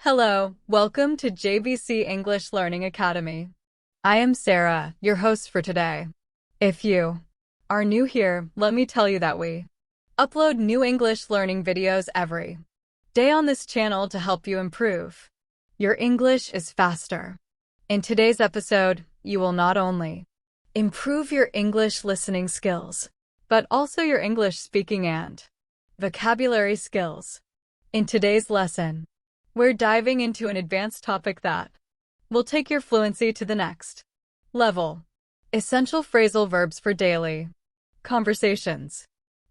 Hello, welcome to JBC English Learning Academy. I am Sarah, your host for today. If you are new here, let me tell you that we upload new English learning videos every day on this channel to help you improve your English is faster. In today's episode, you will not only improve your English listening skills, but also your English speaking and vocabulary skills. In today's lesson, we're diving into an advanced topic that will take your fluency to the next level. Essential phrasal verbs for daily conversations.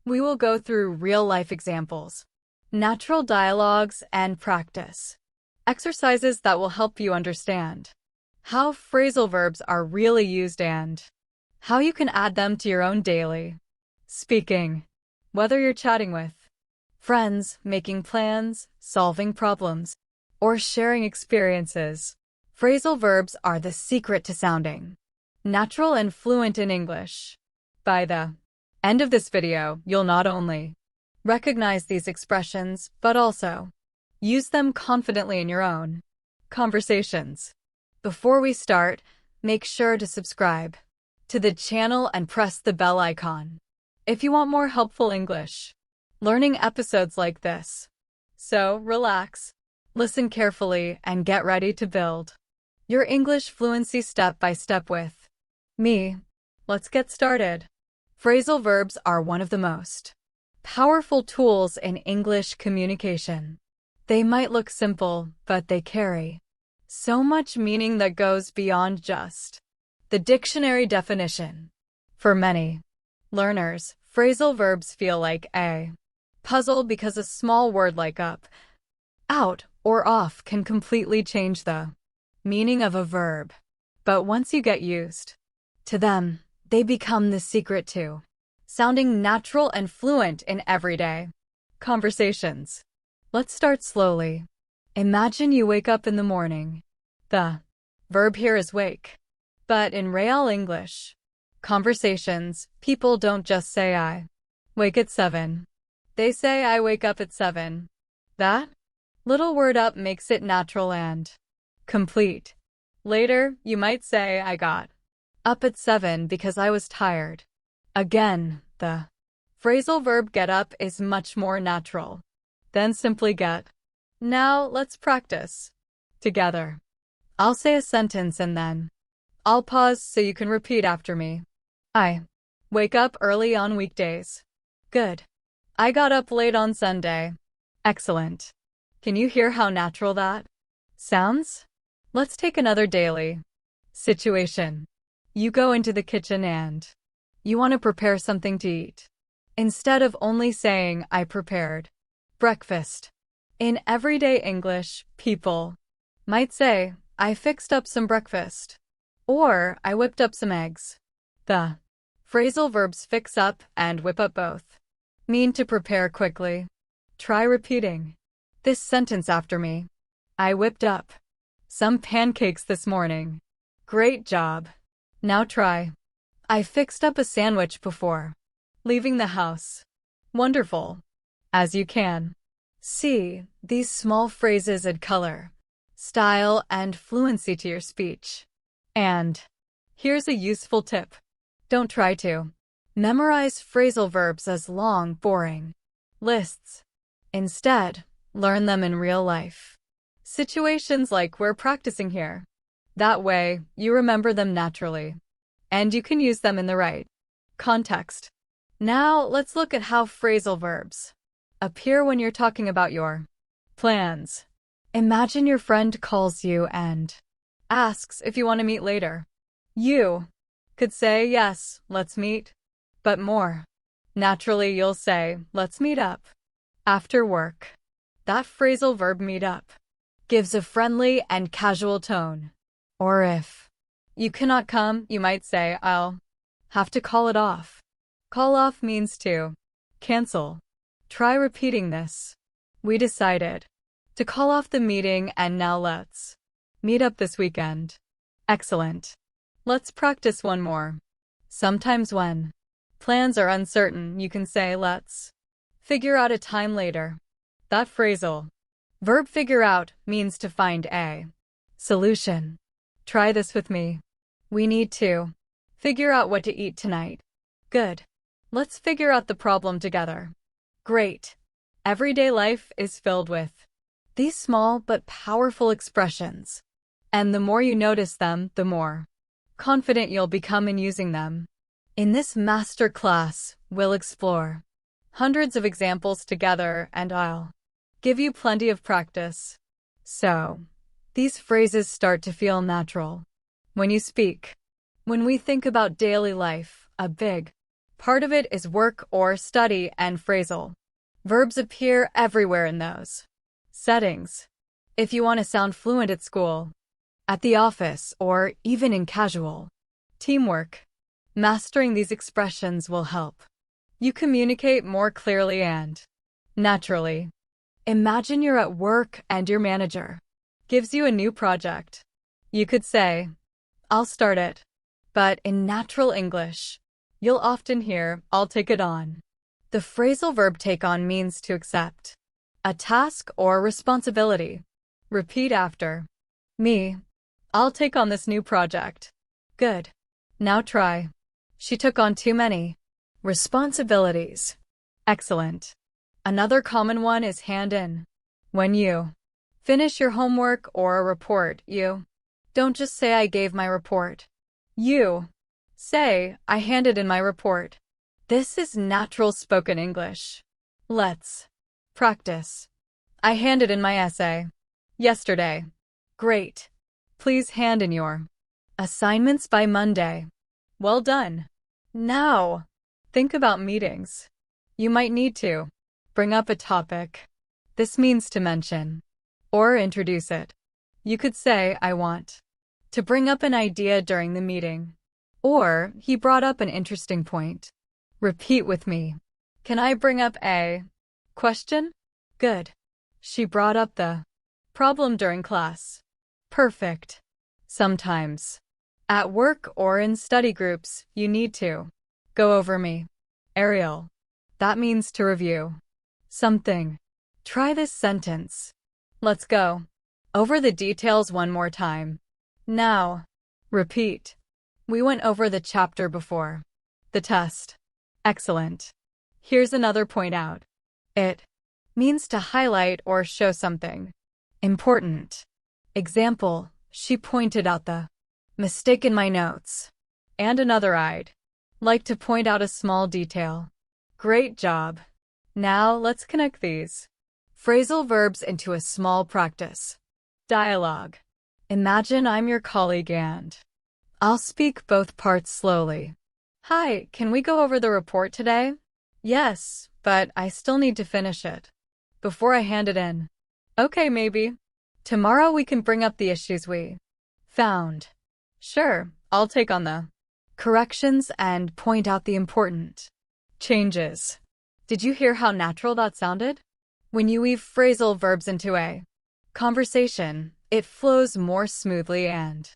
We will go through real-life examples, natural dialogues, and practice exercises that will help you understand how phrasal verbs are really used and how you can add them to your own daily speaking. Whether you're chatting with friends, making plans, solving problems, or sharing experiences, phrasal verbs are the secret to sounding natural and fluent in English. By the end of this video, you'll not only recognize these expressions, but also use them confidently in your own conversations. Before we start, make sure to subscribe to the channel and press the bell icon if you want more helpful English learning episodes like this. So, relax, listen carefully, and get ready to build your English fluency step by step with me. Let's get started. Phrasal verbs are one of the most powerful tools in English communication. They might look simple, but they carry so much meaning that goes beyond just the dictionary definition. For many learners, phrasal verbs feel like a puzzle because a small word like up, out, or off can completely change the meaning of a verb. But once you get used to them, they become the secret to sounding natural and fluent in everyday conversations. Let's start slowly. Imagine you wake up in the morning. The verb here is wake. But in real English conversations, people don't just say I wake at 7. They say I wake up at 7. That little word up makes it natural and complete. Later, you might say I got up at 7 because I was tired. Again, the phrasal verb get up is much more natural than simply get. Now, let's practice together. I'll say a sentence and then I'll pause so you can repeat after me. I wake up early on weekdays. Good. I got up late on Sunday. Excellent. Can you hear how natural that sounds? Let's take another daily situation. You go into the kitchen and you want to prepare something to eat. Instead of only saying, I prepared breakfast. In everyday English, people might say, I fixed up some breakfast. Or, I whipped up some eggs. The phrasal verbs fix up and whip up both mean to prepare quickly. Try repeating this sentence after me. I whipped up some pancakes this morning. Great job. Now try. I fixed up a sandwich before leaving the house. Wonderful. As you can see, these small phrases add color, style, and fluency to your speech. And here's a useful tip. Don't try to memorize phrasal verbs as long, boring lists. Instead, learn them in real life situations like we're practicing here. That way, you remember them naturally, and you can use them in the right context. Now, let's look at how phrasal verbs appear when you're talking about your plans. Imagine your friend calls you and asks if you want to meet later. You could say, yes, let's meet. But more naturally, you'll say, let's meet up after work. That phrasal verb meet up gives a friendly and casual tone. Or if you cannot come, you might say, I'll have to call it off. Call off means to cancel. Try repeating this. We decided to call off the meeting and now let's meet up this weekend. Excellent. Let's practice one more. Sometimes when plans are uncertain, you can say, let's figure out a time later. That phrasal Verb figure out means to find a solution. Try this with me. We need to figure out what to eat tonight. Good. Let's figure out the problem together. Great. Everyday life is filled with these small but powerful expressions. And the more you notice them, the more confident you'll become in using them. In this master class, we'll explore hundreds of examples together, and I'll give you plenty of practice. So, these phrases start to feel natural when you speak. When we think about daily life, a big part of it is work or study, and phrasal verbs appear everywhere in those settings. If you want to sound fluent at school, at the office, or even in casual teamwork, mastering these expressions will help you communicate more clearly and naturally. Imagine you're at work and your manager gives you a new project. You could say, "I'll start it." But in natural English, you'll often hear, "I'll take it on." The phrasal verb take on means to accept a task or responsibility. Repeat after me. I'll take on this new project. Good. Now try. She took on too many responsibilities. Excellent. Another common one is hand in. When you finish your homework or a report, you don't just say, "I gave my report." You say, "I handed in my report." This is natural spoken English. Let's practice. I handed in my essay yesterday. Great. Please hand in your assignments by Monday. Well done. Now, think about meetings. You might need to bring up a topic. This means to mention or introduce it. You could say, "I want to bring up an idea during the meeting." Or, "He brought up an interesting point." Repeat with me. Can I bring up a question? Good. She brought up the problem during class. Perfect. Sometimes, at work or in study groups, you need to go over me. Ariel. That means to review something. Try this sentence. Let's go over the details one more time. Now, repeat. We went over the chapter before the test. Excellent. Here's another point out. It means to highlight or show something important. Example, she pointed out the mistake in my notes. And another, I'd like to point out a small detail. Great job. Now let's connect these phrasal verbs into a small practice. Dialogue. Imagine I'm your colleague and I'll speak both parts slowly. Hi, can we go over the report today? Yes, but I still need to finish it before I hand it in. Okay, maybe. Tomorrow we can bring up the issues we found. Sure, I'll take on the corrections and point out the important changes. Did you hear how natural that sounded? When you weave phrasal verbs into a conversation, it flows more smoothly and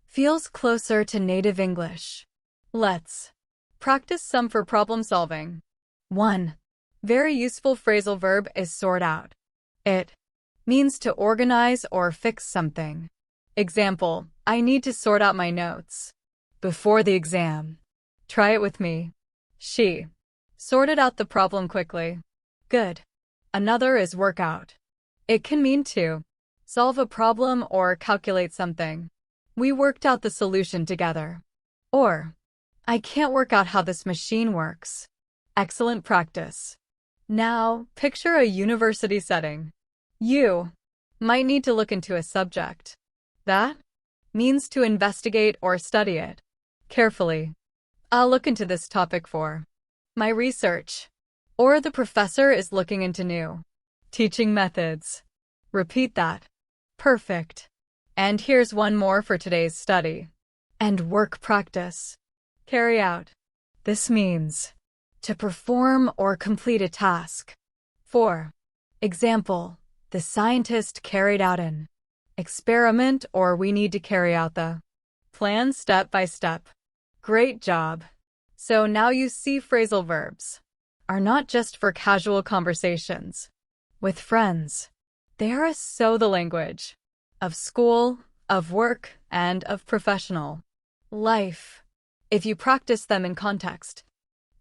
feels closer to native English. Let's practice some for problem solving. 1. Very useful phrasal verb is sort out. It means to organize or fix something. Example, I need to sort out my notes before the exam. Try it with me. She sorted out the problem quickly. Good. Another is work out. It can mean to solve a problem or calculate something. We worked out the solution together. Or, I can't work out how this machine works. Excellent practice. Now, picture a university setting. You might need to look into a subject. That means to investigate or study it carefully. I'll look into this topic for my research. Or the professor is looking into new teaching methods. Repeat that. Perfect. And here's one more for today's study and work practice. Carry out. This means to perform or complete a task. 4. Example, the scientist carried out an experiment, or we need to carry out the plan step by step. Great job. So now you see phrasal verbs are not just for casual conversations with friends. They are so the language of school, of work, and of professional life. If you practice them in context,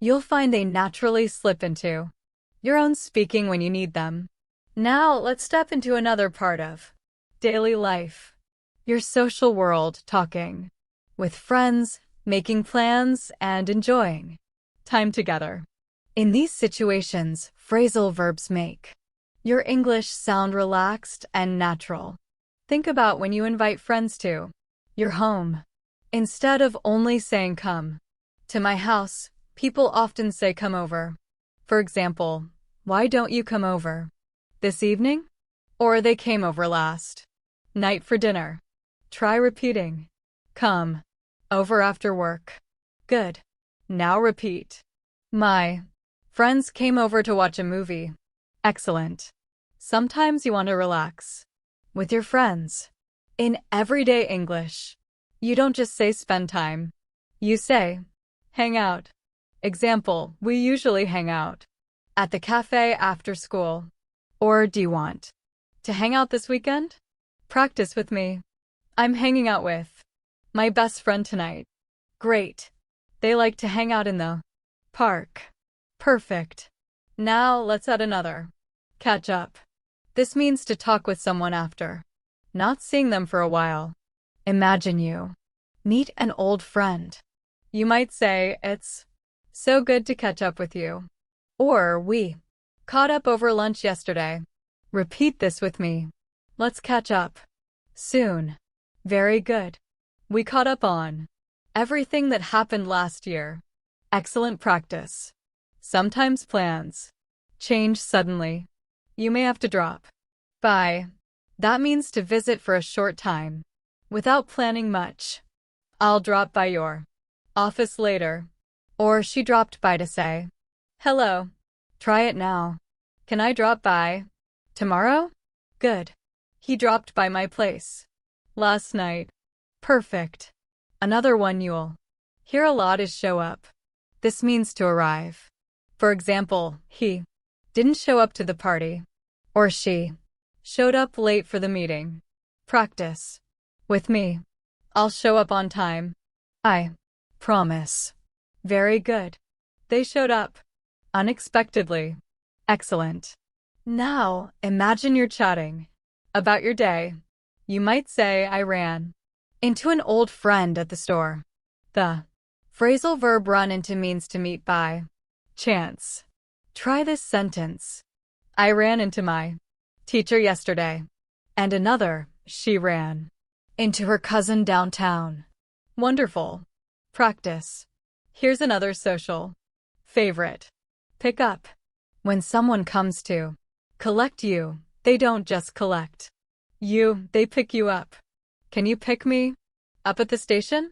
you'll find they naturally slip into your own speaking when you need them. Now, let's step into another part of daily life. Your social world, talking with friends, making plans, and enjoying time together. In these situations, phrasal verbs make your English sound relaxed and natural. Think about when you invite friends to your home. Instead of only saying come to my house, people often say come over. For example, why don't you come over this evening? Or they came over last night for dinner. Try repeating. Come over after work. Good. Now repeat. My friends came over to watch a movie. Excellent. Sometimes you want to relax with your friends. In everyday English, you don't just say spend time. You say hang out. Example, we usually hang out at the cafe after school. Or do you want to hang out this weekend? Practice with me. I'm hanging out with my best friend tonight. Great. They like to hang out in the park. Perfect. Now let's add another. Catch up. This means to talk with someone after not seeing them for a while. Imagine you meet an old friend. You might say, it's so good to catch up with you. Or we caught up over lunch yesterday. Repeat this with me. Let's catch up soon. Very good. We caught up on everything that happened last year. Excellent practice. Sometimes plans change suddenly. You may have to drop by. That means to visit for a short time without planning much. I'll drop by your office later. Or she dropped by to say hello. Try it now. Can I drop by tomorrow? Good. He dropped by my place last night. Perfect. Another one you'll hear a lot is show up. This means to arrive. For example, he didn't show up to the party. Or she showed up late for the meeting. Practice with me. I'll show up on time. I promise. Very good. They showed up unexpectedly. Excellent. Now, imagine you're chatting about your day. You might say, I ran into an old friend at the store. The phrasal verb run into means to meet by chance. Try this sentence. I ran into my teacher yesterday. And another, she ran into her cousin downtown. Wonderful. Practice. Here's another social favorite. Pick up. When someone comes to collect you, they don't just collect you, they pick you up. Can you pick me up at the station?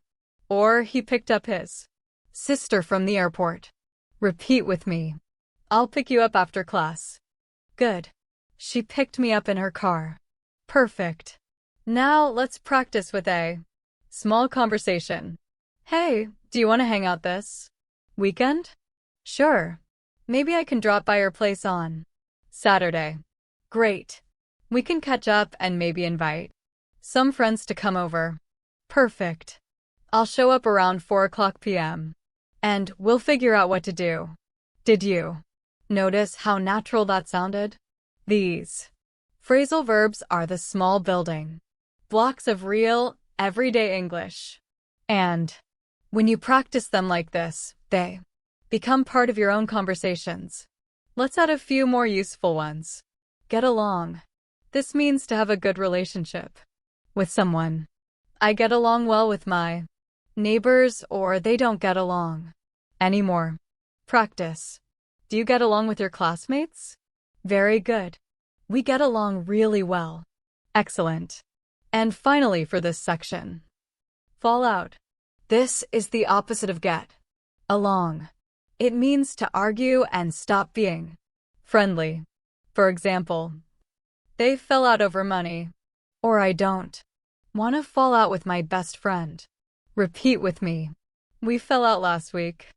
Or he picked up his sister from the airport. Repeat with me. I'll pick you up after class. Good. She picked me up in her car. Perfect. Now let's practice with a small conversation. Hey, do you want to hang out this weekend? Sure. Maybe I can drop by your place on Saturday. Great. We can catch up and maybe invite some friends to come over. Perfect. I'll show up around 4 p.m. and we'll figure out what to do. Did you notice how natural that sounded? These phrasal verbs are the small building blocks of real, everyday English. And when you practice them like this, they become part of your own conversations. Let's add a few more useful ones. Get along. This means to have a good relationship with someone. I get along well with my neighbors, or they don't get along anymore. Practice. Do you get along with your classmates? Very good. We get along really well. Excellent. And finally for this section, fall out. This is the opposite of get along. It means to argue and stop being friendly. For example, they fell out over money. Or I don't want to fall out with my best friend. Repeat with me. We fell out last week,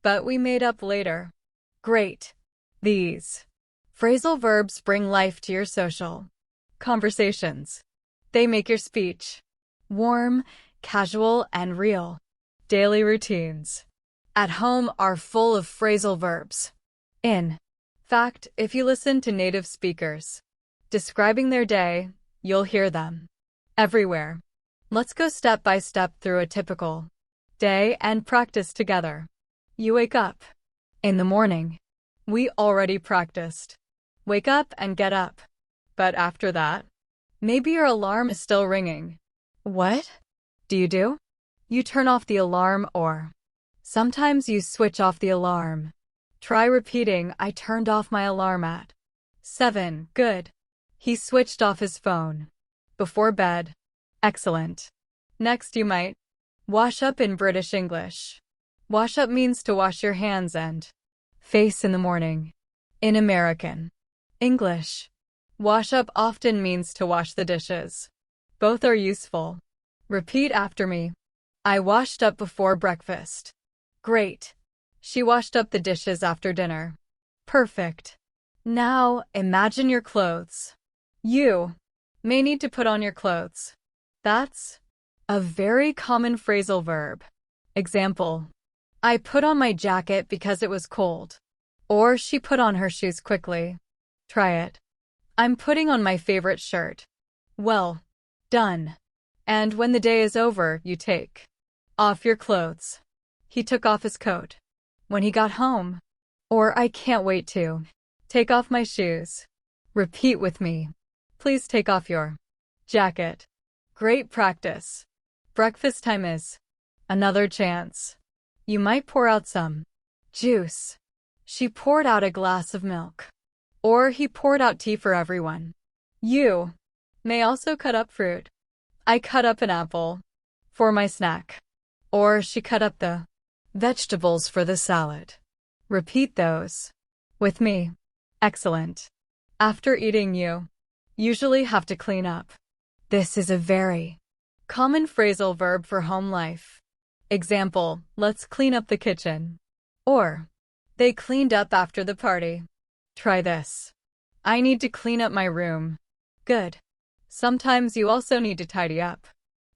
but we made up later. Great. These phrasal verbs bring life to your social Conversations. They make your speech warm, casual, and real. Daily routines. At home are full of phrasal verbs. In fact, if you listen to native speakers describing their day, you'll hear them everywhere. Let's go step by step through a typical day and practice together. You wake up. In the morning. We already practiced. Wake up and get up. But after that, maybe your alarm is still ringing. What do? You turn off the alarm, or sometimes you switch off the alarm. Try repeating, I turned off my alarm at 7. Good. He switched off his phone before bed. Excellent. Next, you might wash up in British English. Wash up means to wash your hands and face in the morning. In American English, wash up often means to wash the dishes. Both are useful. Repeat after me. I washed up before breakfast. Great. She washed up the dishes after dinner. Perfect. Now, imagine your clothes. You may need to put on your clothes. That's a very common phrasal verb. Example. I put on my jacket because it was cold. Or she put on her shoes quickly. Try it. I'm putting on my favorite shirt. Well done. And when the day is over, you take off your clothes. He took off his coat when he got home. Or I can't wait to take off my shoes. Repeat with me. Please take off your jacket. Great practice. Breakfast time is another chance. You might pour out some juice. She poured out a glass of milk. Or he poured out tea for everyone. You may also cut up fruit. I cut up an apple for my snack. Or she cut up the vegetables for the salad. Repeat those with me. Excellent. After eating, you usually have to clean up. This is a very common phrasal verb for home life. Example, let's clean up the kitchen. Or, they cleaned up after the party. Try this. I need to clean up my room. Good. Sometimes you also need to tidy up.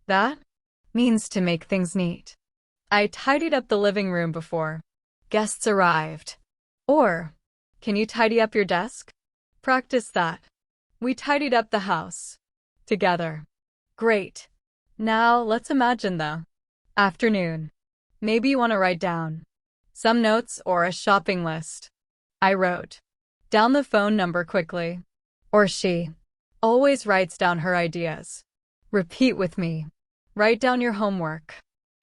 That means to make things neat. I tidied up the living room before guests arrived. Or, can you tidy up your desk? Practice that. We tidied up the house together. Great. Now let's imagine the afternoon. Maybe you want to write down some notes or a shopping list. I wrote down the phone number quickly. Or she always writes down her ideas. Repeat with me. Write down your homework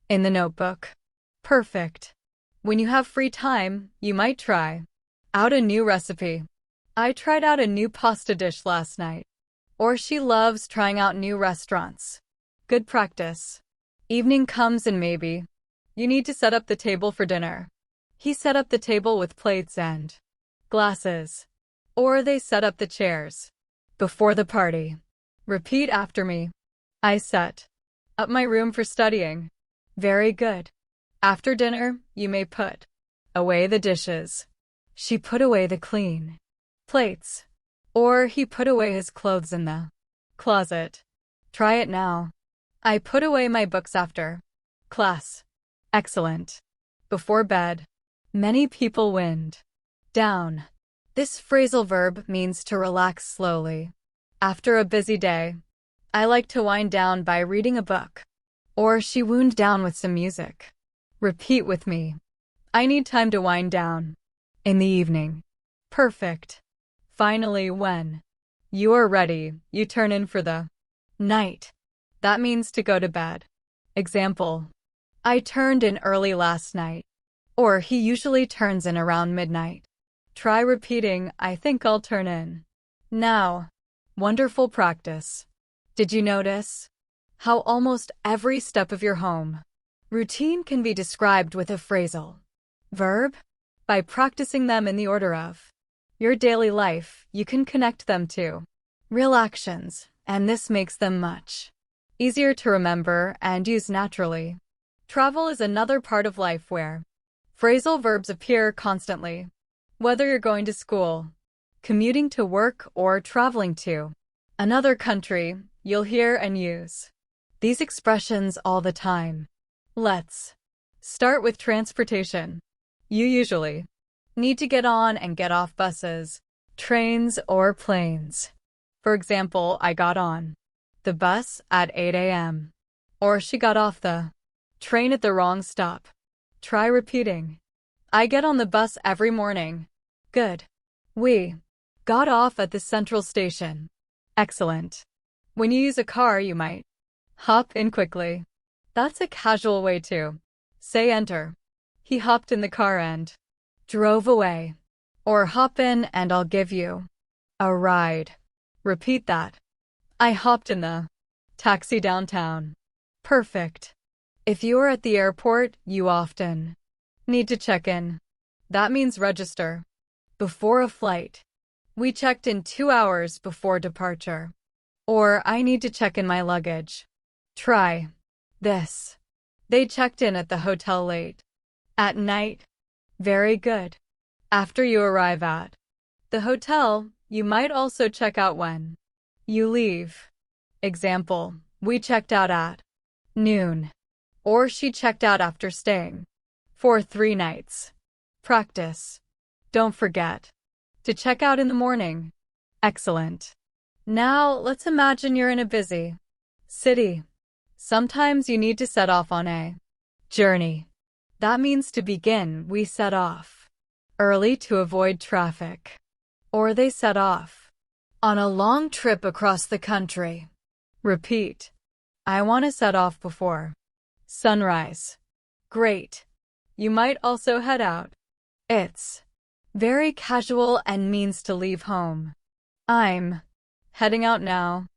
in the notebook. Perfect. When you have free time, you might try out a new recipe. I tried out a new pasta dish last night. Or she loves trying out new restaurants. Good practice. Evening comes and maybe you need to set up the table for dinner. He set up the table with plates and glasses. Or they set up the chairs before the party. Repeat after me. I set up my room for studying. Very good. After dinner, you may put away the dishes. She put away the clean plates. Or he put away his clothes in the closet. Try it now. I put away my books after class. Excellent. Before bed. Many people wind down. This phrasal verb means to relax slowly. After a busy day, I like to wind down by reading a book. Or she wound down with some music. Repeat with me. I need time to wind down. In the evening. Perfect. Finally, when you are ready, you turn in for the night. That means to go to bed. Example. I turned in early last night. Or he usually turns in around midnight. Try repeating, I think I'll turn in now. Wonderful practice. Did you notice how almost every step of your home routine can be described with a phrasal verb? By practicing them in the order of your daily life, you can connect them to real actions, and this makes them much easier to remember and use naturally. Travel is another part of life where phrasal verbs appear constantly. Whether you're going to school, commuting to work, or traveling to Another country, you'll hear and use these expressions all the time. Let's start with transportation. You usually need to get on and get off buses, trains, or planes. For example, I got on the bus at 8 a.m. Or she got off the train at the wrong stop. Try repeating. I get on the bus every morning. Good. We got off at the central station. Excellent. When you use a car, you might hop in quickly. That's a casual way to say enter. He hopped in the car and drove away. Or hop in and I'll give you a ride. Repeat that. I hopped in the taxi downtown. Perfect. If you are at the airport, you often need to check in. That means register before a flight. We checked in 2 hours before departure. Or I need to check in my luggage. Try this. They checked in at the hotel late at night. Very good. After you arrive at the hotel, you might also check out when you leave. Example, we checked out at noon. Or she checked out after staying for 3 nights. Practice. Don't forget to check out in the morning. Excellent. Now, let's imagine you're in a busy city. Sometimes you need to set off on a journey. That means to begin, we set off early to avoid traffic. Or they set off on a long trip across the country. Repeat. I want to set off before sunrise. Great. You might also head out. It's very casual and means to leave home. I'm heading out now.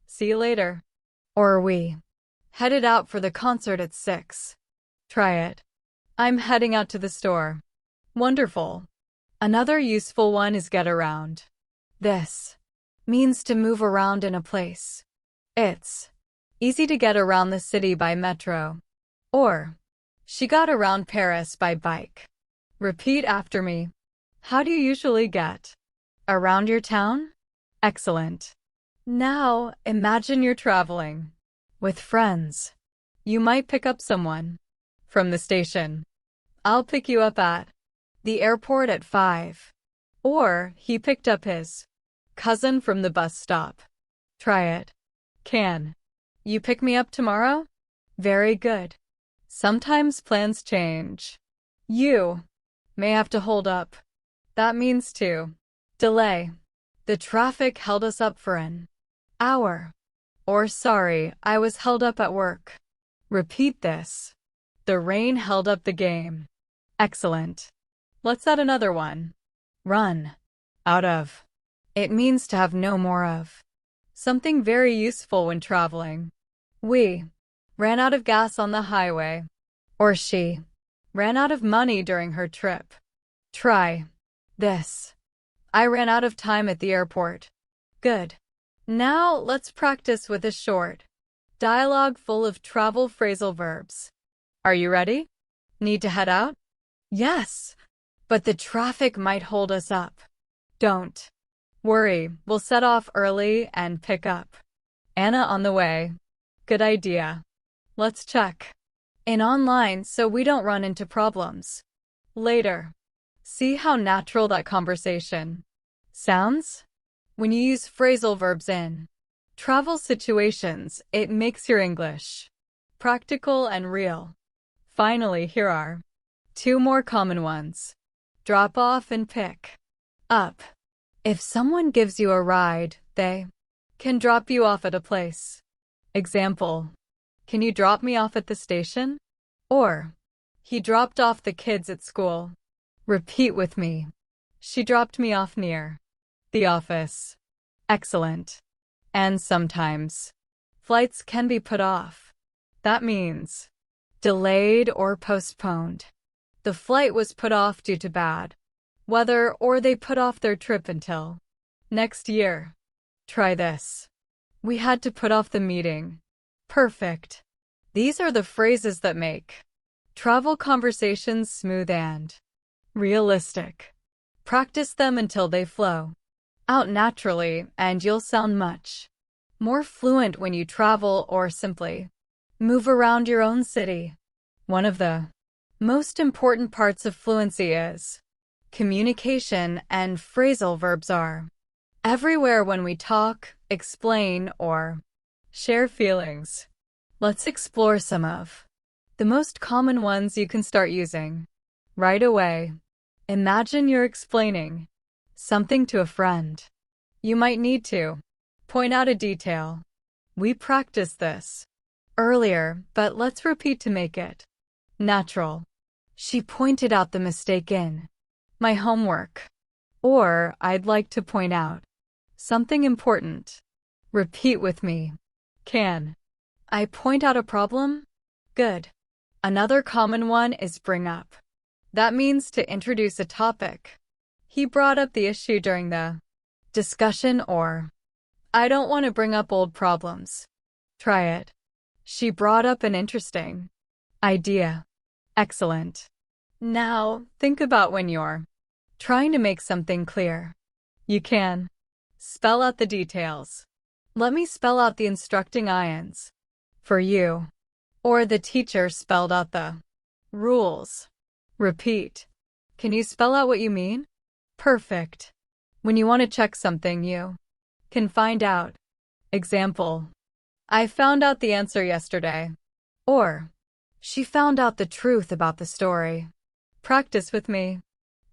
See you later. Or we headed out for the concert at 6. Try it. I'm heading out to the store. Wonderful. Another useful one is get around. This means to move around in a place. It's easy to get around the city by metro. Or, she got around Paris by bike. Repeat after me. How do you usually get around your town? Excellent. Now, imagine you're traveling with friends. You might pick up someone from the station. I'll pick you up at the airport at 5. Or, he picked up his cousin from the bus stop. Try it. Can you pick me up tomorrow? Very good. Sometimes plans change. You may have to hold up. That means to delay. The traffic held us up for an hour. Or sorry, I was held up at work. Repeat this. The rain held up the game. Excellent. Let's add another one. Run out of. It means to have no more of. Something very useful when traveling. We ran out of gas on the highway. Or she ran out of money during her trip. Try this. I ran out of time at the airport. Good. Now let's practice with a short dialogue full of travel phrasal verbs. Are you ready? Need to head out? Yes, but the traffic might hold us up. Don't worry, we'll set off early and pick up Anna on the way. Good idea. Let's check in online so we don't run into problems later. See how natural that conversation sounds? When you use phrasal verbs in travel situations, it makes your English practical and real. Finally, here are 2 more common ones. Drop off and pick up. If someone gives you a ride, they can drop you off at a place. Example, can you drop me off at the station? Or, he dropped off the kids at school. Repeat with me. She dropped me off near the office. Excellent. And sometimes, flights can be put off. That means delayed or postponed. The flight was put off due to bad weather, or they put off their trip until next year. Try this. We had to put off the meeting. Perfect. These are the phrases that make travel conversations smooth and realistic. Practice them until they flow out naturally, and you'll sound much more fluent when you travel or simply move around your own city. One of the most important parts of fluency is communication, and phrasal verbs are everywhere when we talk, explain, or share feelings. Let's explore some of the most common ones you can start using right away. Imagine you're explaining something to a friend. You might need to point out a detail. We practiced this earlier, but let's repeat to make it natural. She pointed out the mistake in my homework. Or, I'd like to point out something important. Repeat with me. Can I point out a problem? Good. Another common one is bring up. That means to introduce a topic. He brought up the issue during the discussion, or I don't want to bring up old problems. Try it. She brought up an interesting idea. Excellent. Now, think about when you're trying to make something clear. You can spell out the details. Let me spell out the instructing ions for you. Or the teacher spelled out the rules. Repeat. Can you spell out what you mean? Perfect. When you want to check something, you can find out. Example. I found out the answer yesterday. Or, she found out the truth about the story. Practice with me.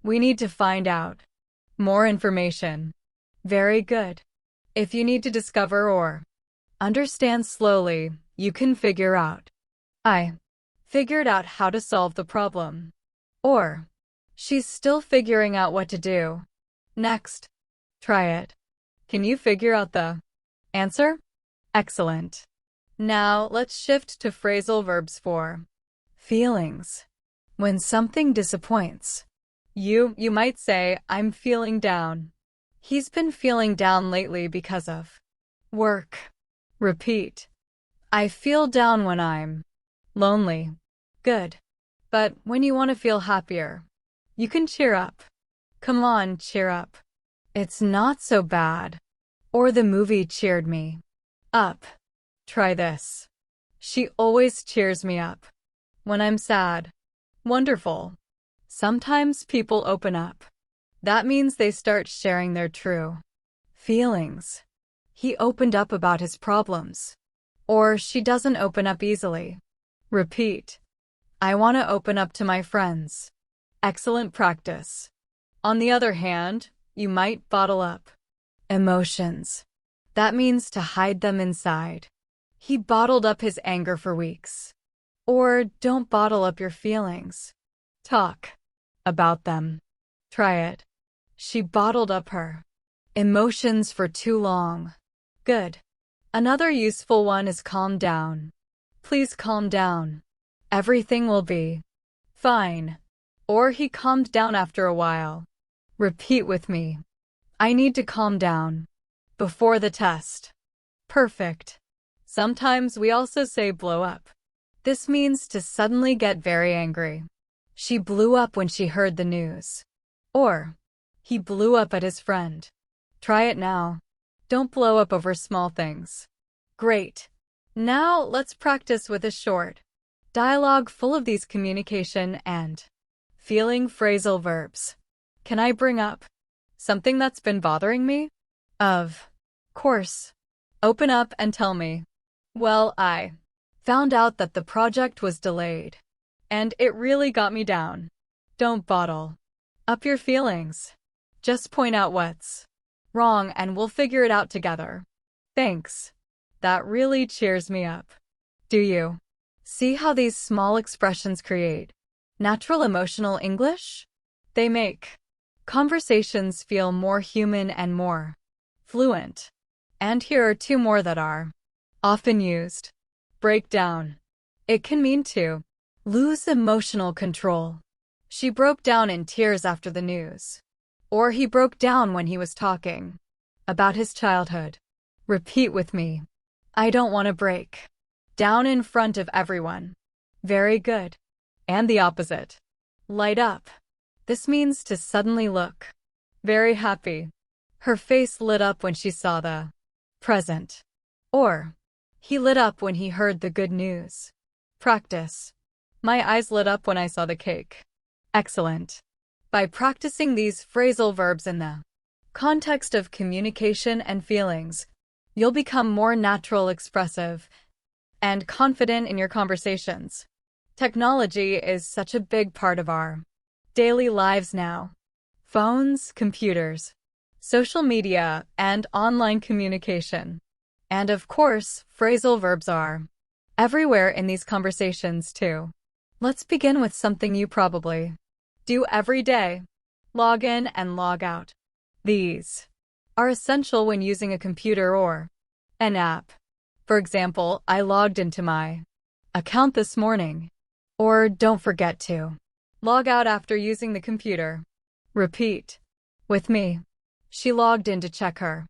We need to find out more information. Very good. If you need to discover or understand slowly, you can figure out. I figured out how to solve the problem. Or, she's still figuring out what to do. Next. Try it. Can you figure out the answer? Excellent. Now, let's shift to phrasal verbs for feelings. When something disappoints you might say, I'm feeling down. He's been feeling down lately because of work. Repeat. I feel down when I'm lonely. Good. But when you want to feel happier, you can cheer up. Come on, cheer up. It's not so bad. Or the movie cheered me up. Try this. She always cheers me up when I'm sad. Wonderful. Sometimes people open up. That means they start sharing their true feelings. He opened up about his problems. Or she doesn't open up easily. Repeat. I want to open up to my friends. Excellent practice. On the other hand, you might bottle up emotions. That means to hide them inside. He bottled up his anger for weeks. Or don't bottle up your feelings. Talk about them. Try it. She bottled up her emotions for too long. Good. Another useful one is calm down. Please calm down. Everything will be fine. Or he calmed down after a while. Repeat with me. I need to calm down before the test. Perfect. Sometimes we also say blow up. This means to suddenly get very angry. She blew up when she heard the news. Or, he blew up at his friend. Try it now. Don't blow up over small things. Great. Now let's practice with a short dialogue full of these communication and feeling phrasal verbs. Can I bring up something that's been bothering me? Of course. Open up and tell me. Well, I found out that the project was delayed. And it really got me down. Don't bottle up your feelings. Just point out what's wrong and we'll figure it out together. Thanks. That really cheers me up. Do you see how these small expressions create natural emotional English? They make conversations feel more human and more fluent. And here are two more that are often used. Break down. It can mean to lose emotional control. She broke down in tears after the news. Or he broke down when he was talking about his childhood. Repeat with me. I don't want to break down in front of everyone. Very good. And the opposite. Light up. This means to suddenly look very happy. Her face lit up when she saw the present. Or, he lit up when he heard the good news. Practice. My eyes lit up when I saw the cake. Excellent. By practicing these phrasal verbs in the context of communication and feelings, you'll become more natural, expressive, and confident in your conversations. Technology is such a big part of our daily lives now. Phones, computers, social media, and online communication. And of course, phrasal verbs are everywhere in these conversations too. Let's begin with something you probably do every day. Log in and log out. These are essential when using a computer or an app. For example, I logged into my account this morning. Or don't forget to log out after using the computer. Repeat with me. She logged in to check her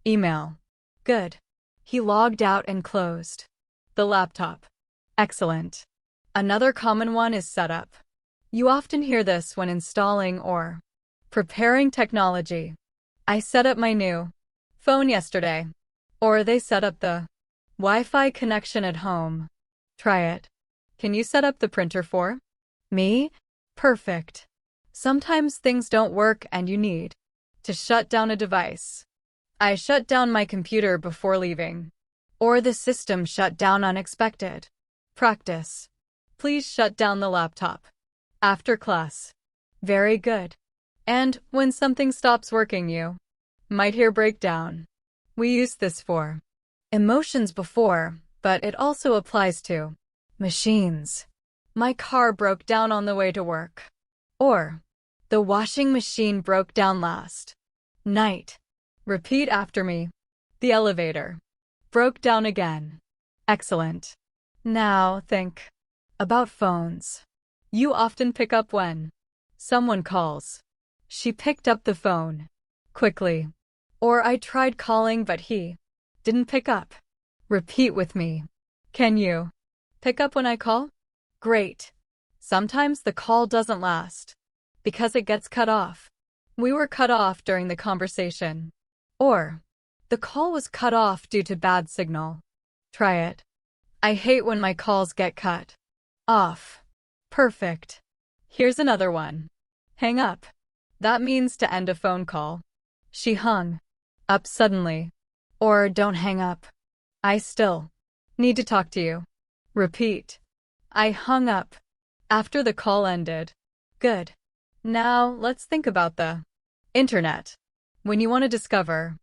email. Good. He logged out and closed the laptop. Excellent. Another common one is setup. You often hear this when installing or preparing technology. I set up my new phone yesterday. Or they set up the Wi-Fi connection at home. Try it. Can you set up the printer for me? Perfect. Sometimes things don't work and you need to shut down a device. I shut down my computer before leaving. Or the system shut down unexpected. Practice. Please shut down the laptop after class. Very good. And when something stops working, you might hear breakdown. We used this for emotions before, but it also applies to machines. My car broke down on the way to work. Or, the washing machine broke down last night. Repeat after me. The elevator broke down again. Excellent. Now think about phones. You often pick up when someone calls. She picked up the phone quickly. Or I tried calling but he didn't pick up. Repeat with me. Can you pick up when I call? Great. Sometimes the call doesn't last because it gets cut off. We were cut off during the conversation. Or, the call was cut off due to bad signal. Try it. I hate when my calls get cut off. Perfect. Here's another one. Hang up. That means to end a phone call. She hung up suddenly. Or don't hang up. I still need to talk to you. Repeat. I hung up after the call ended. Good. Now let's think about the internet. When you want to discover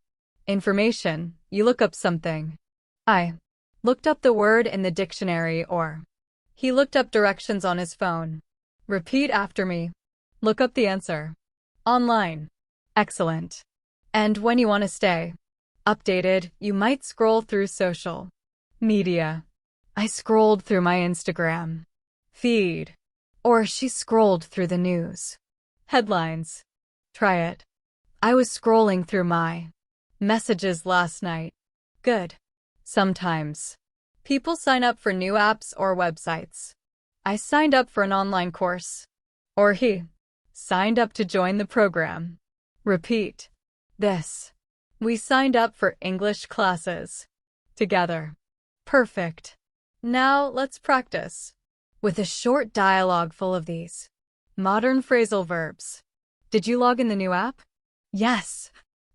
information, you look up something. I looked up the word in the dictionary, or he looked up directions on his phone. Repeat after me. Look up the answer online. Excellent. And when you want to stay updated, you might scroll through social media. I scrolled through my Instagram feed. Or she scrolled through the news headlines. Try it. I was scrolling through my messages last night. Good. Sometimes people sign up for new apps or websites. I signed up for an online course. Or he signed up to join the program. Repeat this. We signed up for English classes together. Perfect. Now let's practice with a short dialogue full of these modern phrasal verbs. Did you log in the new app? Yes.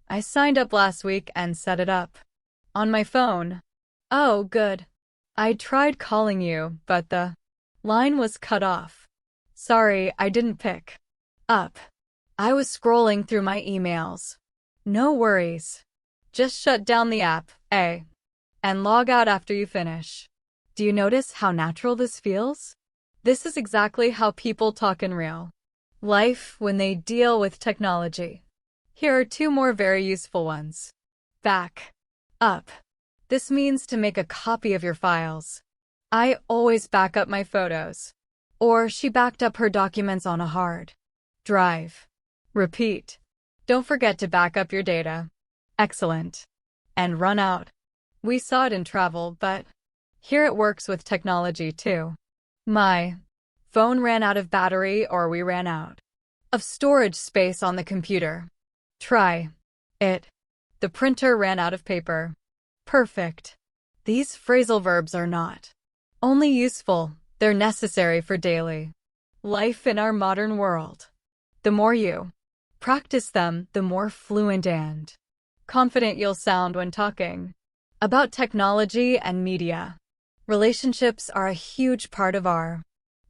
I signed up last week and set it up on my phone. Oh, good. I tried calling you, but the line was cut off. Sorry, I didn't pick up. I was scrolling through my emails. No worries. Just shut down the app, and log out after you finish. Do you notice how natural this feels? This is exactly how people talk in real life when they deal with technology. Here are two more very useful ones. Back up. This means to make a copy of your files. I always back up my photos. Or she backed up her documents on a hard drive. Repeat. Don't forget to back up your data. Excellent. And run out. We saw it in travel, but here it works with technology too. My phone ran out of battery, or we ran out of storage space on the computer. Try it. The printer ran out of paper. Perfect. These phrasal verbs are not only useful, they're necessary for daily life in our modern world. The more you practice them, the more fluent and confident you'll sound when talking about technology and media. Relationships are a huge part of our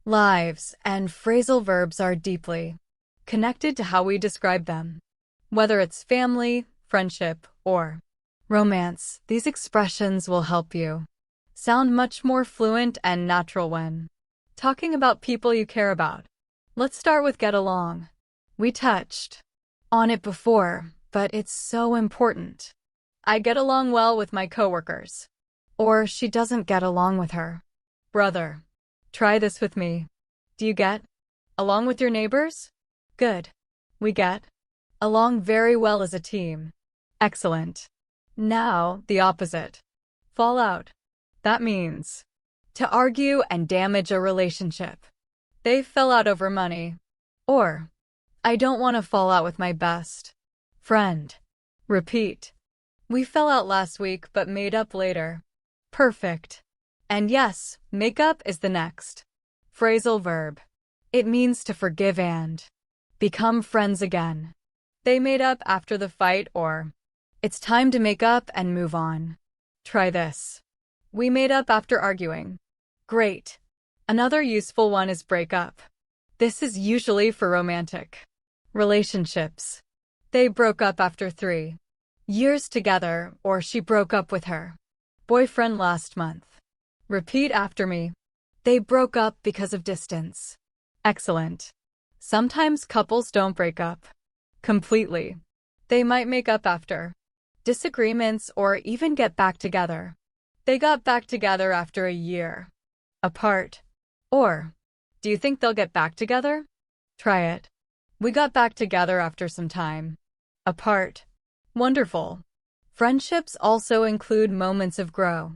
lives, and phrasal verbs are deeply connected to how we describe them. Whether it's family, friendship, or romance, these expressions will help you sound much more fluent and natural when talking about people you care about. Let's start with get along. We touched on it before, but it's so important. I get along well with my coworkers. Or she doesn't get along with her brother. Try this with me. Do you get along with your neighbors? Good. We get along very well as a team. Excellent. Now, the opposite. Fall out. That means to argue and damage a relationship. They fell out over money. Or, I don't want to fall out with my best friend. Repeat. We fell out last week but made up later. Perfect. And yes, make up is the next phrasal verb. It means to forgive and become friends again. They made up after the fight, or it's time to make up and move on. Try this. We made up after arguing. Great. Another useful one is break up. This is usually for romantic relationships. They broke up after 3 years together, or she broke up with her boyfriend last month. Repeat after me. They broke up because of distance. Excellent. Sometimes couples don't break up completely. They might make up after disagreements or even get back together. They got back together after a year apart. Or, do you think they'll get back together? Try it. We got back together after some time apart. Wonderful. Friendships also include moments of grow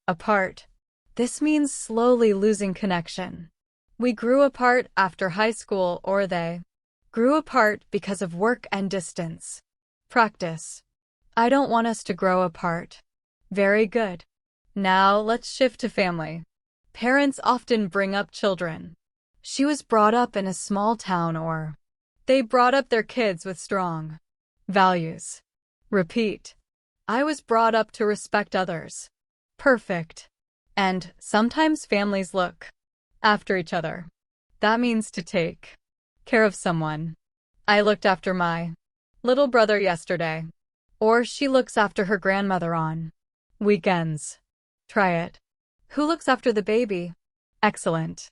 apart. This means slowly losing connection. We grew apart after high school, or they grew apart because of work and distance. Practice. I don't want us to grow apart. Very good. Now let's shift to family. Parents often bring up children. She was brought up in a small town, or they brought up their kids with strong values. Repeat. I was brought up to respect others. Perfect. And sometimes families look after each other. That means to take care of someone. I looked after my little brother yesterday. Or she looks after her grandmother on weekends. Try it. Who looks after the baby? Excellent.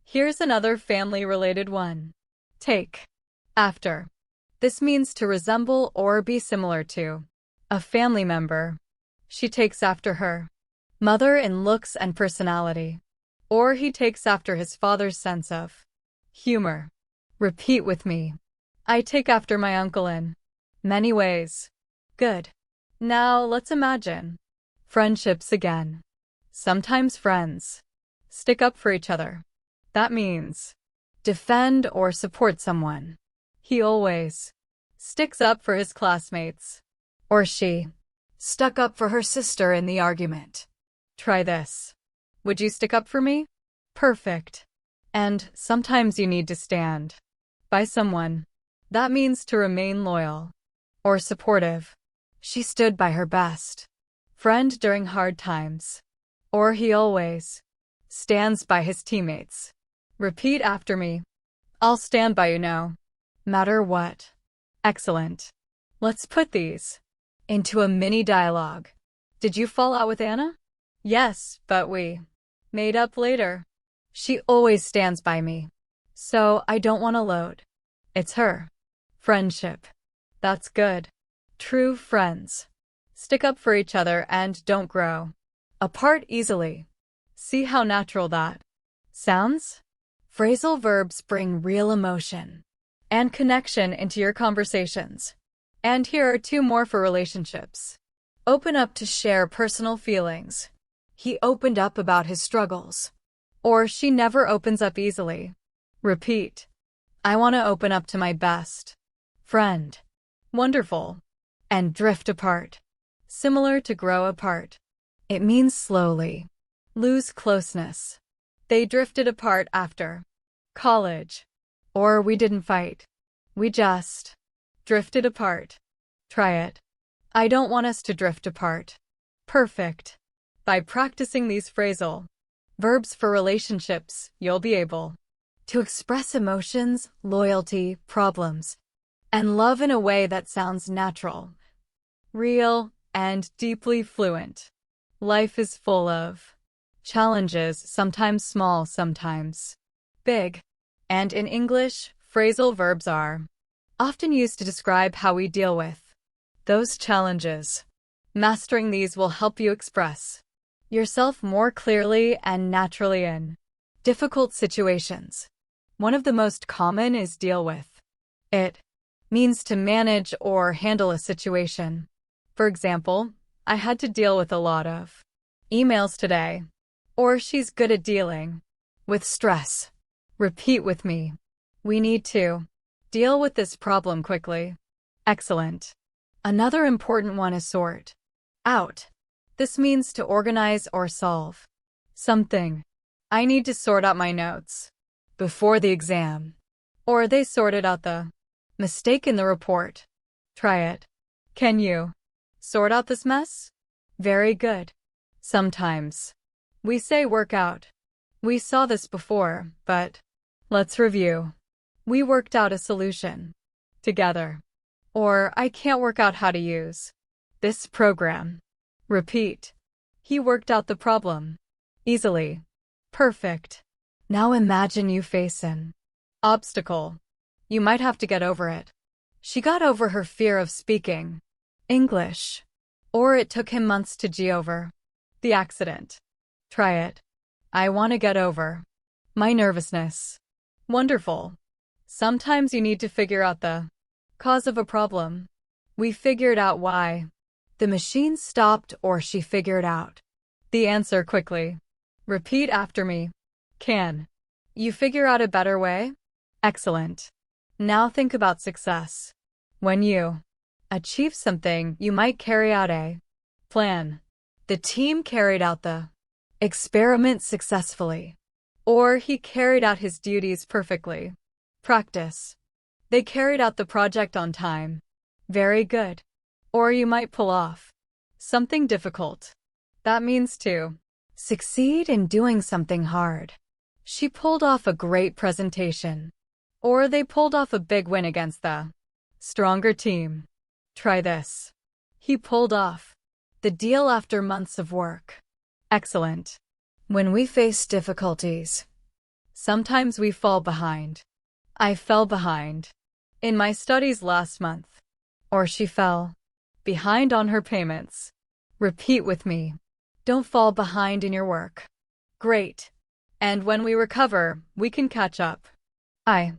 Here's another family-related one. Take after. This means to resemble or be similar to a family member. She takes after her mother in looks and personality. Or he takes after his father's sense of humor. Repeat with me. I take after my uncle in many ways. Good. Now let's imagine friendships again. Sometimes friends stick up for each other. That means defend or support someone. He always sticks up for his classmates. Or she stuck up for her sister in the argument. Try this. Would you stick up for me? Perfect. And sometimes you need to stand by someone. That means to remain loyal or supportive. She stood by her best friend during hard times. Or he always stands by his teammates. Repeat after me. I'll stand by you no matter what. Excellent. Let's put these into a mini dialogue. Did you fall out with Anna? Yes, but we made up later. She always stands by me. So I don't want to load. It's her friendship. That's good. True friends stick up for each other and don't grow apart easily. See how natural that sounds? Phrasal verbs bring real emotion and connection into your conversations. And here are 2 more for relationships. Open up to share personal feelings. He opened up about his struggles. Or she never opens up easily. Repeat. I want to open up to my best friend. Wonderful. And drift apart. Similar to grow apart. It means slowly. Lose closeness. They drifted apart after college. Or we didn't fight. We just drifted apart. Try it. I don't want us to drift apart. Perfect. By practicing these phrasal verbs for relationships, you'll be able to express emotions, loyalty, problems, and love in a way that sounds natural, real, and deeply fluent. Life is full of challenges, sometimes small, sometimes big. And in English, phrasal verbs are often used to describe how we deal with those challenges. Mastering these will help you express yourself more clearly and naturally in difficult situations. One of the most common is deal with. It means to manage or handle a situation. For example, I had to deal with a lot of emails today. Or she's good at dealing with stress. Repeat with me. We need to deal with this problem quickly. Excellent. Another important one is sort out. This means to organize or solve something. I need to sort out my notes before the exam. Or they sorted out the mistake in the report. Try it. Can you sort out this mess? Very good. Sometimes we say work out. We saw this before, but let's review. We worked out a solution together. Or I can't work out how to use this program. Repeat. He worked out the problem easily. Perfect. Now imagine you face an obstacle. You might have to get over it. She got over her fear of speaking English. Or it took him months to get over the accident. Try it. I want to get over my nervousness. Wonderful. Sometimes you need to figure out the cause of a problem. We figured out why the machine stopped, or she figured out the answer quickly. Repeat after me. Can you figure out a better way? Excellent. Now think about success. When you achieve something, you might carry out a plan. The team carried out the experiment successfully. Or he carried out his duties perfectly. Practice. They carried out the project on time. Very good. Or you might pull off something difficult. That means to succeed in doing something hard. She pulled off a great presentation. Or they pulled off a big win against the stronger team. Try this. He pulled off the deal after months of work. Excellent. When we face difficulties, sometimes we fall behind. I fell behind in my studies last month. Or she fell behind on her payments. Repeat with me. Don't fall behind in your work. Great. And when we recover, we can catch up. I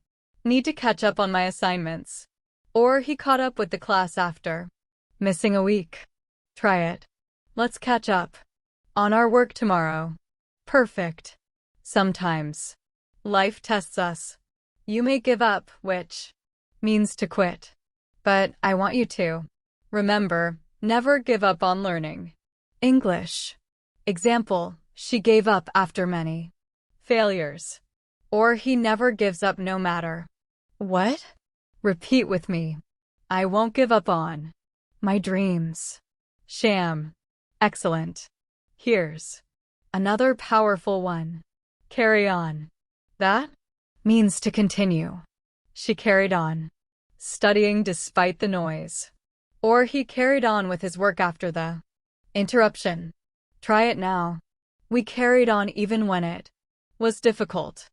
need to catch up on my assignments. Or he caught up with the class after missing a week. Try it. Let's catch up on our work tomorrow. Perfect. Sometimes life tests us. You may give up, which means to quit. But I want you to remember, never give up on learning English. Example, she gave up after many failures. Or he never gives up no matter what. Repeat with me. I won't give up on my dreams. Sham. Excellent. Here's another powerful one. Carry on. That means to continue. She carried on studying despite the noise. Or he carried on with his work after the interruption. Try it now. We carried on even when it was difficult.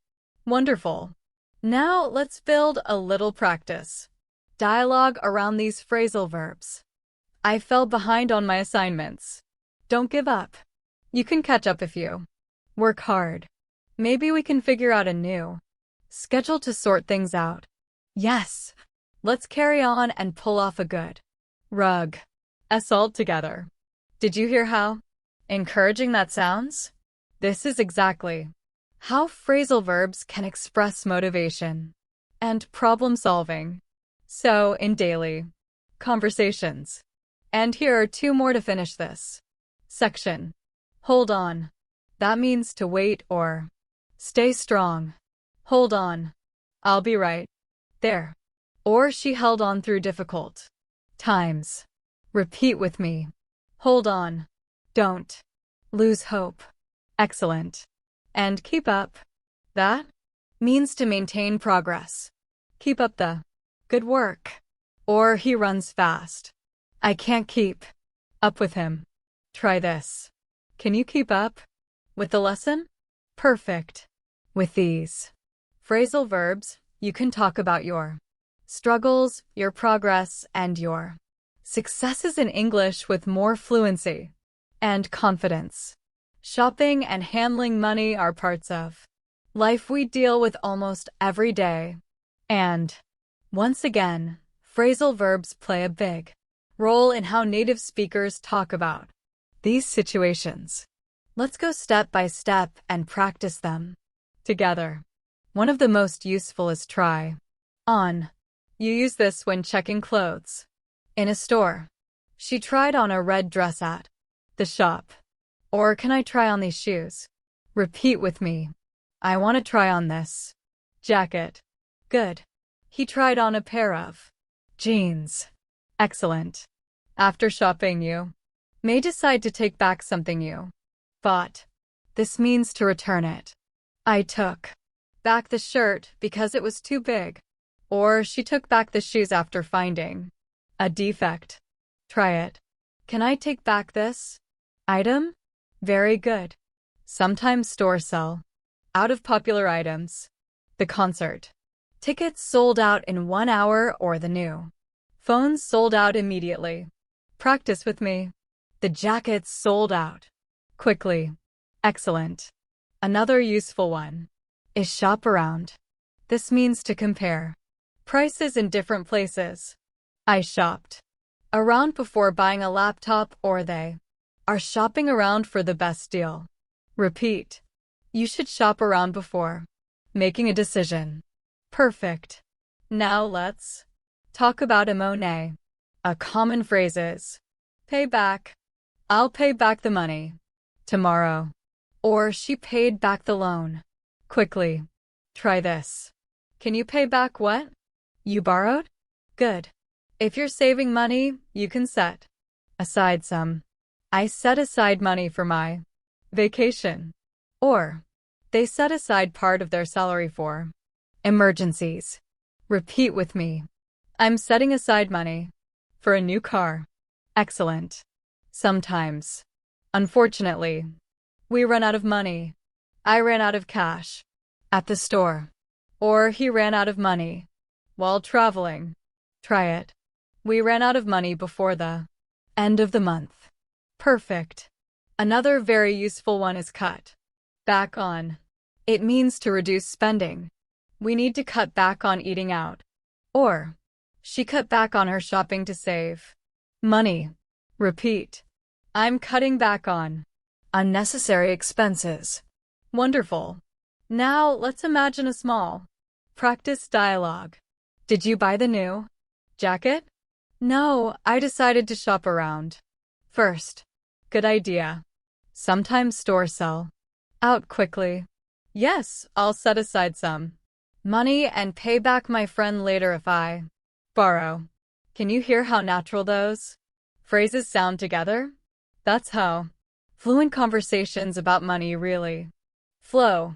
Wonderful. Now let's build a little practice dialogue around these phrasal verbs. I fell behind on my assignments. Don't give up. You can catch up if you work hard. Maybe we can figure out a new schedule to sort things out. Yes. Let's carry on and pull off a good rug assault together. Did you hear how encouraging that sounds? This is exactly how phrasal verbs can express motivation and problem solving. So, in daily conversations. And here are two more to finish this section. Hold on. That means to wait or stay strong. Hold on. I'll be right there. Or she held on through difficult times. Repeat with me. Hold on. Don't lose hope. Excellent. And keep up. That means to maintain progress. Keep up the good work. Or he runs fast. I can't keep up with him. Try this. Can you keep up with the lesson? Perfect. With these phrasal verbs, you can talk about your struggles, your progress, and your successes in English with more fluency and confidence. Shopping and handling money are parts of life we deal with almost every day. And once again, phrasal verbs play a big role in how native speakers talk about these situations. Let's go step by step and practice them together. One of the most useful is try on. You use this when checking clothes in a store. She tried on a red dress at the shop. Or can I try on these shoes? Repeat with me. I want to try on this jacket. Good. He tried on a pair of jeans. Excellent. After shopping, you may decide to take back something you bought. This means to return it. I took back the shirt because it was too big. Or she took back the shoes after finding a defect. Try it. Can I take back this item? Very good. Sometimes stores sell out of popular items. The concert tickets sold out in 1 hour, or the new phones sold out immediately. Practice with me. The jackets sold out quickly. Excellent. Another useful one is shop around. This means to compare prices in different places. I shopped around before buying a laptop, or they are shopping around for the best deal. Repeat. You should shop around before making a decision. Perfect. Now let's talk about money. A common phrase is pay back. I'll pay back the money tomorrow. Or she paid back the loan quickly. Try this. Can you pay back what you borrowed? Good. If you're saving money, you can set aside some. I set aside money for my vacation. Or they set aside part of their salary for emergencies. Repeat with me. I'm setting aside money for a new car. Excellent. Sometimes, unfortunately, we run out of money. I ran out of cash at the store. Or he ran out of money while traveling. Try it. We ran out of money before the end of the month. Perfect. Another very useful one is cut back on. It means to reduce spending. We need to cut back on eating out. Or she cut back on her shopping to save money. Repeat. I'm cutting back on unnecessary expenses. Wonderful. Now let's imagine a small practice dialogue. Did you buy the new jacket? No, I decided to shop around first. Good idea. Sometimes stores sell out quickly. Yes, I'll set aside some money and pay back my friend later if I borrow. Can you hear how natural those phrases sound together? That's how fluent conversations about money really flow.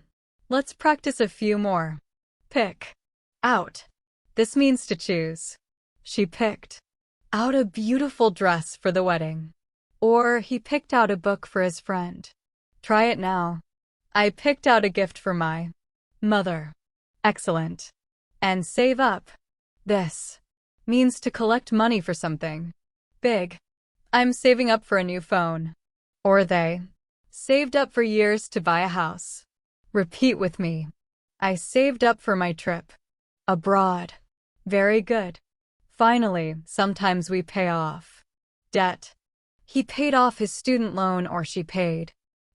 Let's practice a few more. Pick out. This means to choose. She picked out a beautiful dress for the wedding. Or he picked out a book for his friend. Try it now. I picked out a gift for my mother. Excellent. And save up. This means to collect money for something big. I'm saving up for a new phone. Or they saved up for years to buy a house. Repeat with me. I saved up for my trip abroad. Very good. Finally, sometimes we pay off debt. He paid off his student loan, or she paid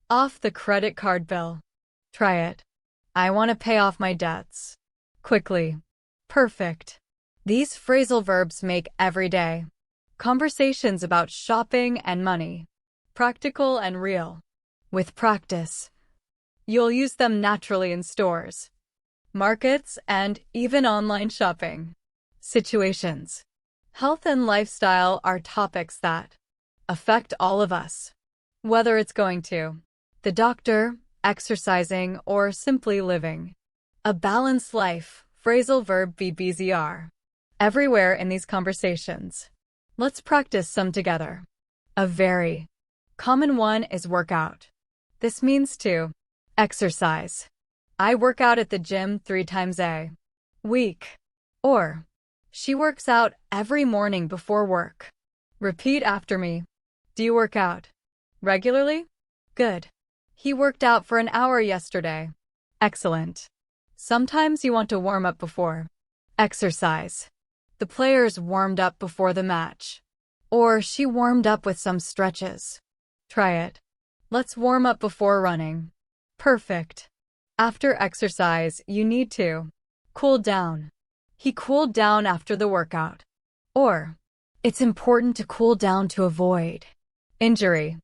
off the credit card bill. Try it. I want to pay off my debts quickly. Perfect. These phrasal verbs make everyday conversations about shopping and money practical and real. With practice, you'll use them naturally in stores, markets, and even online shopping situations. Health and lifestyle are topics that affect all of us, whether it's going to the doctor, exercising, or simply living a balanced life. Phrasal verb BBZR everywhere in these conversations. Let's practice some together. A very common one is workout. This means to exercise. I work out at the gym 3 times a week. Or, she works out every morning before work. Repeat after me. Do you work out regularly? Good. He worked out for an hour yesterday. Excellent. Sometimes you want to warm up before exercise. The players warmed up before the match. Or she warmed up with some stretches. Try it. Let's warm up before running. Perfect. After exercise, you need to cool down. He cooled down after the workout. Or, it's important to cool down to avoid injury.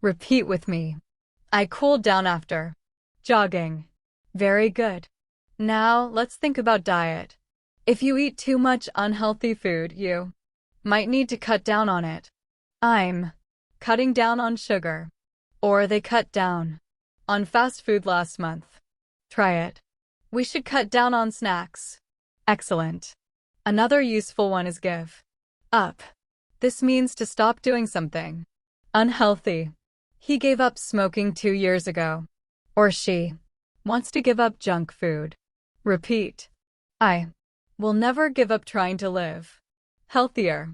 Repeat with me. I cooled down after jogging. Very good. Now, let's think about diet. If you eat too much unhealthy food, you might need to cut down on it. I'm cutting down on sugar. Or they cut down on fast food last month. Try it. We should cut down on snacks. Excellent. Another useful one is give up. This means to stop doing something unhealthy. He gave up smoking 2 years ago. Or she wants to give up junk food. Repeat. I will never give up trying to live healthier.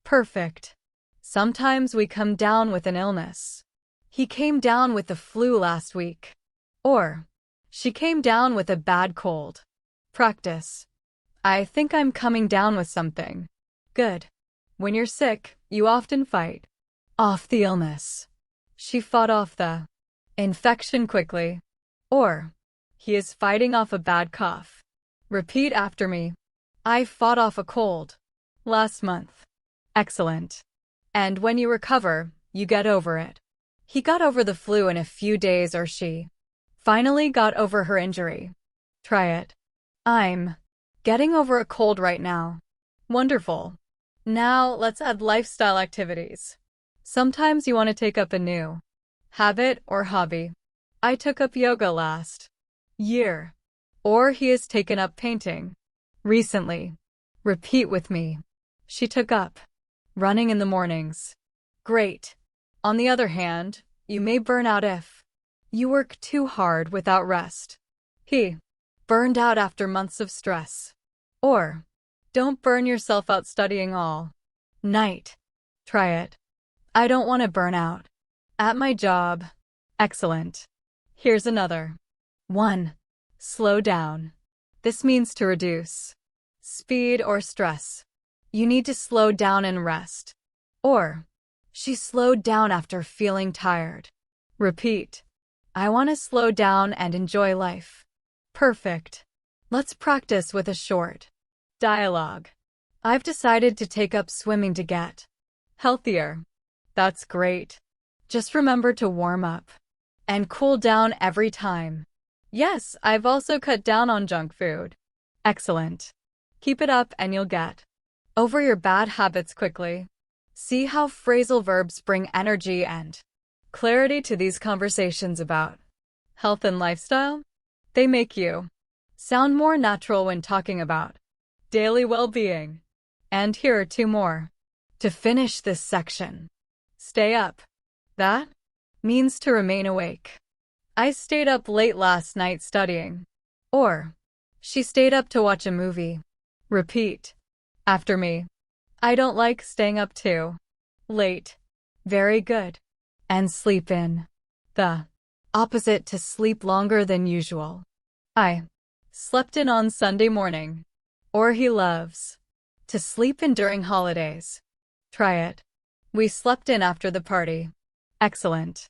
Perfect. Sometimes we come down with an illness. He came down with the flu last week. Or, she came down with a bad cold. Practice. I think I'm coming down with something. Good. When you're sick, you often fight off the illness. She fought off the infection quickly. Or, he is fighting off a bad cough. Repeat after me. I fought off a cold last month. Excellent. And when you recover, you get over it. He got over the flu in a few days, or she finally got over her injury. Try it. I'm getting over a cold right now. Wonderful. Now, let's add lifestyle activities. Sometimes you want to take up a new habit or hobby. I took up yoga last year. Or he has taken up painting recently. Repeat with me. She took up running in the mornings. Great. On the other hand, you may burn out if you work too hard without rest. He burned out after months of stress. Or, don't burn yourself out studying all night. Try it. I don't want to burn out at my job. Excellent. Here's another. 1. Slow down. This means to reduce speed or stress. You need to slow down and rest. Or, she slowed down after feeling tired. Repeat. I want to slow down and enjoy life. Perfect. Let's practice with a short dialogue. I've decided to take up swimming to get healthier. That's great. Just remember to warm up and cool down every time. Yes, I've also cut down on junk food. Excellent. Keep it up and you'll get over your bad habits quickly. See how phrasal verbs bring energy and clarity to these conversations about health and lifestyle? They make you sound more natural when talking about daily well-being. And here are 2 more. To finish this section. Stay up. That means to remain awake. I stayed up late last night studying. Or, she stayed up to watch a movie. Repeat after me. I don't like staying up too late. Very good. And sleep in. The opposite to sleep longer than usual. I slept in on Sunday morning. Or he loves to sleep in during holidays. Try it. We slept in after the party. Excellent.